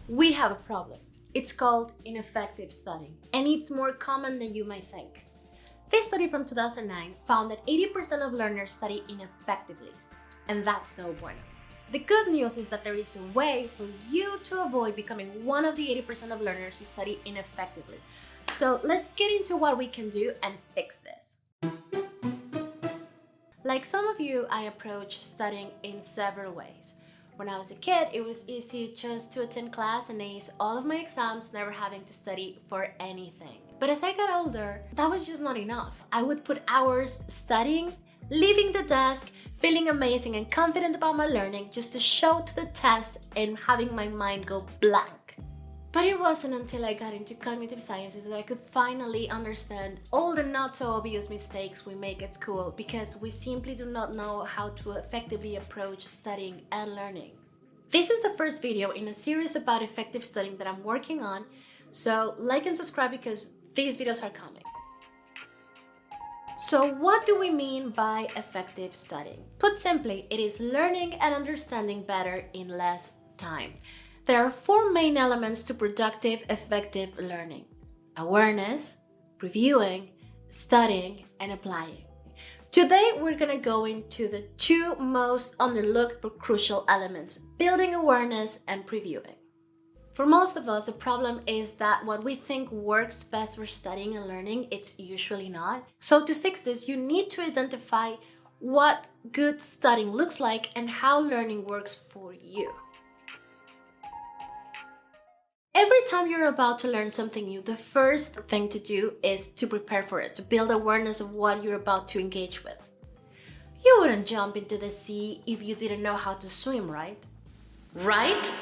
We have a problem. It's called ineffective studying, and it's more common than you might think. This study from 2009 found that 80% of learners study ineffectively, and that's no bueno. The good news is that there is a way for you to avoid becoming one of the 80% of learners who study ineffectively. So let's get into what we can do and fix this. Like some of you, I approach studying in several ways. When I was a kid, it was easy just to attend class and ace all of my exams, never having to study for anything. But as I got older, that was just not enough. I would put hours studying, leaving the desk, feeling amazing and confident about my learning just to show to the test and having my mind go blank. But it wasn't until I got into cognitive sciences that I could finally understand all the not so obvious mistakes we make at school because we simply do not know how to effectively approach studying and learning. This is the first video in a series about effective studying that I'm working on, so like and subscribe because these videos are coming. So what do we mean by effective studying? Put simply, it is learning and understanding better in less time. There are four main elements to productive, effective learning: awareness, reviewing, studying, and applying. Today, we're going to go into the two most underlooked but crucial elements: building awareness and previewing. For most of us, the problem is that what we think works best for studying and learning, it's usually not. So to fix this, you need to identify what good studying looks like and how learning works for you. Every time you're about to learn something new, the first thing to do is to prepare for it, to build awareness of what you're about to engage with. You wouldn't jump into the sea if you didn't know how to swim, right? Right?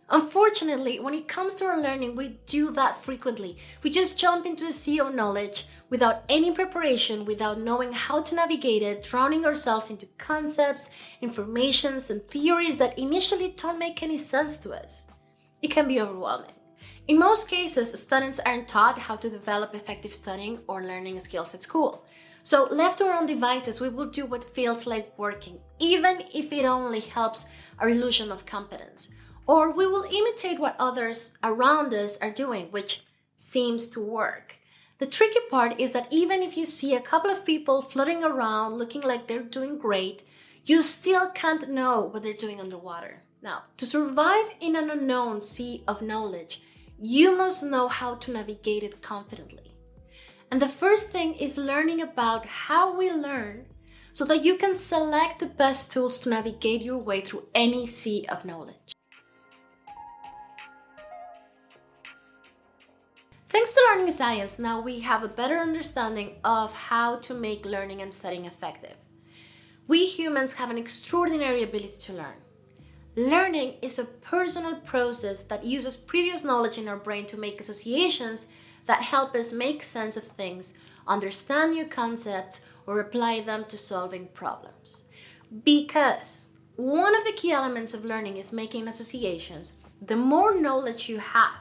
Unfortunately, when it comes to our learning, we do that frequently. We just jump into a sea of knowledge without any preparation, without knowing how to navigate it, drowning ourselves into concepts, informations, and theories that initially don't make any sense to us. It can be overwhelming. In most cases, students aren't taught how to develop effective studying or learning skills at school. So left to our own devices, we will do what feels like working, even if it only helps our illusion of competence. Or we will imitate what others around us are doing, which seems to work. The tricky part is that even if you see a couple of people floating around looking like they're doing great, you still can't know what they're doing underwater. Now, to survive in an unknown sea of knowledge, you must know how to navigate it confidently. And the first thing is learning about how we learn so that you can select the best tools to navigate your way through any sea of knowledge. Thanks to learning science, now we have a better understanding of how to make learning and studying effective. We humans have an extraordinary ability to learn. Learning is a personal process that uses previous knowledge in our brain to make associations that help us make sense of things, understand new concepts, or apply them to solving problems. Because one of the key elements of learning is making associations. The more knowledge you have,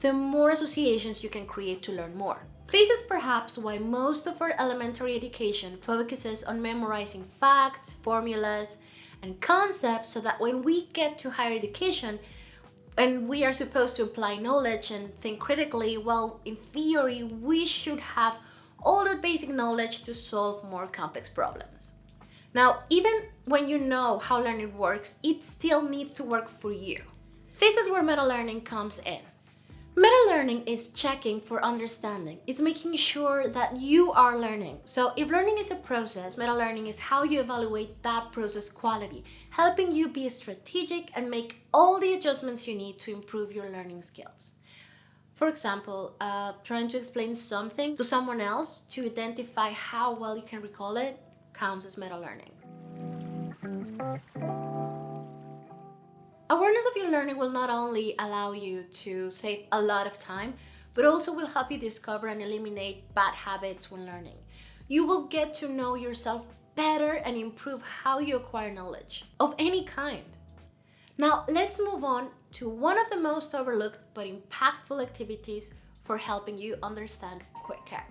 the more associations you can create to learn more. This is perhaps why most of our elementary education focuses on memorizing facts, formulas, and concepts so that when we get to higher education and we are supposed to apply knowledge and think critically, well, in theory, we should have all the basic knowledge to solve more complex problems. Now, even when you know how learning works, it still needs to work for you. This is where meta-learning comes in. Meta-learning is checking for understanding. It's making sure that you are learning. So if learning is a process, meta-learning is how you evaluate that process quality, helping you be strategic and make all the adjustments you need to improve your learning skills. For example, trying to explain something to someone else to identify how well you can recall it counts as meta-learning. Awareness of your learning will not only allow you to save a lot of time, but also will help you discover and eliminate bad habits when learning. You will get to know yourself better and improve how you acquire knowledge of any kind. Now, let's move on to one of the most overlooked but impactful activities for helping you understand quicker.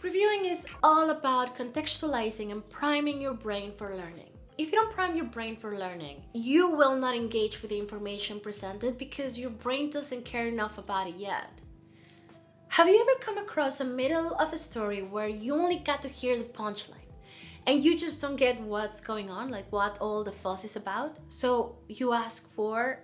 Reviewing is all about contextualizing and priming your brain for learning. if you don't prime your brain for learning, you will not engage with the information presented because your brain doesn't care enough about it yet. Have you ever come across a middle of a story where you only got to hear the punchline and you just don't get what's going on, like what all the fuss is about? So you ask for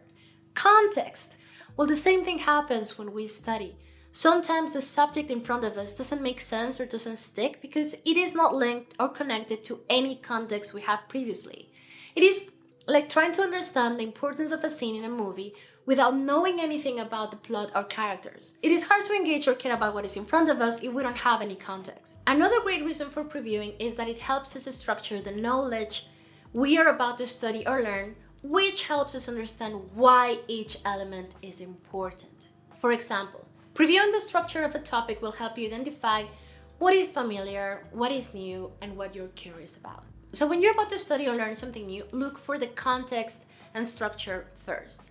context. Well, the same thing happens when we study. Sometimes the subject in front of us doesn't make sense or doesn't stick because it is not linked or connected to any context we have previously. It is like trying to understand the importance of a scene in a movie without knowing anything about the plot or characters. It is hard to engage or care about what is in front of us if we don't have any context. Another great reason for previewing is that it helps us structure the knowledge we are about to study or learn, which helps us understand why each element is important. For example, previewing the structure of a topic will help you identify what is familiar, what is new, and what you're curious about. So when you're about to study or learn something new, look for the context and structure first.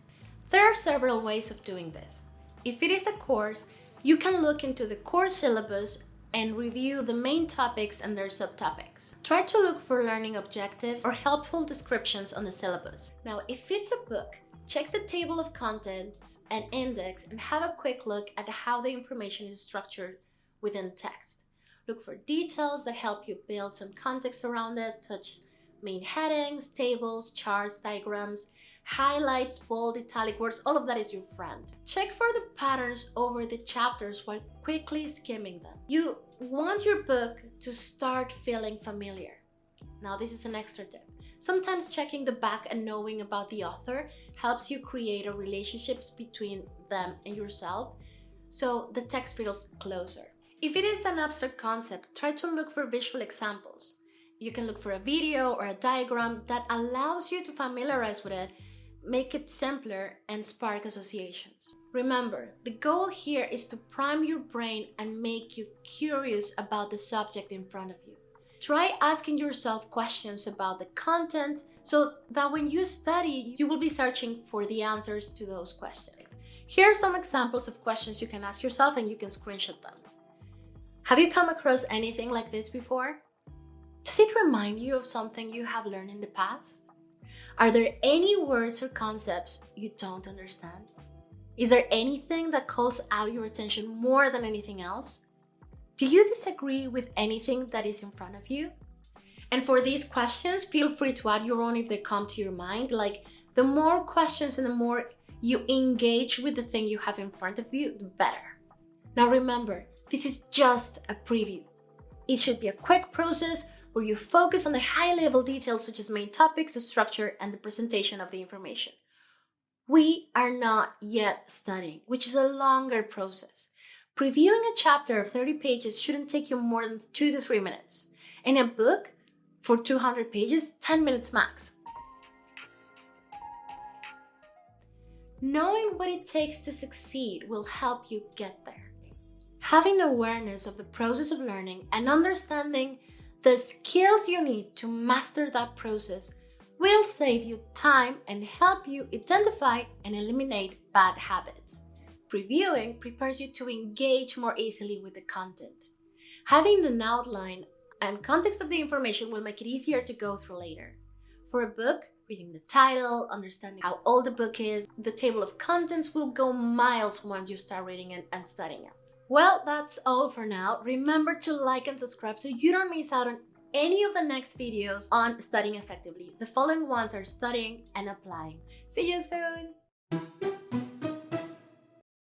There are several ways of doing this. If it is a course, you can look into the course syllabus and review the main topics and their subtopics. Try to look for learning objectives or helpful descriptions on the syllabus. Now, if it's a book, check the table of contents and index and have a quick look at how the information is structured within the text. Look for details that help you build some context around it, such as main headings, tables, charts, diagrams, highlights, bold, italic words, all of that is your friend. Check for the patterns over the chapters while quickly skimming them. You want your book to start feeling familiar. Now, this is an extra tip. Sometimes checking the back and knowing about the author helps you create a relationships between them and yourself, so the text feels closer. If it is an abstract concept, try to look for visual examples. You can look for a video or a diagram that allows you to familiarize with it, make it simpler, and spark associations. Remember, the goal here is to prime your brain and make you curious about the subject in front of you. Try asking yourself questions about the content so that when you study, you will be searching for the answers to those questions. Here are some examples of questions you can ask yourself and you can screenshot them. Have you come across anything like this before? Does it remind you of something you have learned in the past? Are there any words or concepts you don't understand? Is there anything that calls out your attention more than anything else? Do you disagree with anything that is in front of you? And for these questions, feel free to add your own if they come to your mind. Like, the more questions and the more you engage with the thing you have in front of you, the better. Now remember, this is just a preview. It should be a quick process where you focus on the high-level details such as main topics, the structure, and the presentation of the information. We are not yet studying, which is a longer process. Previewing a chapter of 30 pages shouldn't take you more than 2 to 3 minutes. In a book, for 200 pages, 10 minutes max. Knowing what it takes to succeed will help you get there. Having awareness of the process of learning and understanding the skills you need to master that process will save you time and help you identify and eliminate bad habits. Previewing prepares you to engage more easily with the content. Having an outline and context of the information will make it easier to go through later. For a book, reading the title, understanding how old the book is, the table of contents will go miles once you start reading it and studying it. Well, that's all for now. Remember to like and subscribe so you don't miss out on any of the next videos on studying effectively. The following ones are studying and applying. See you soon!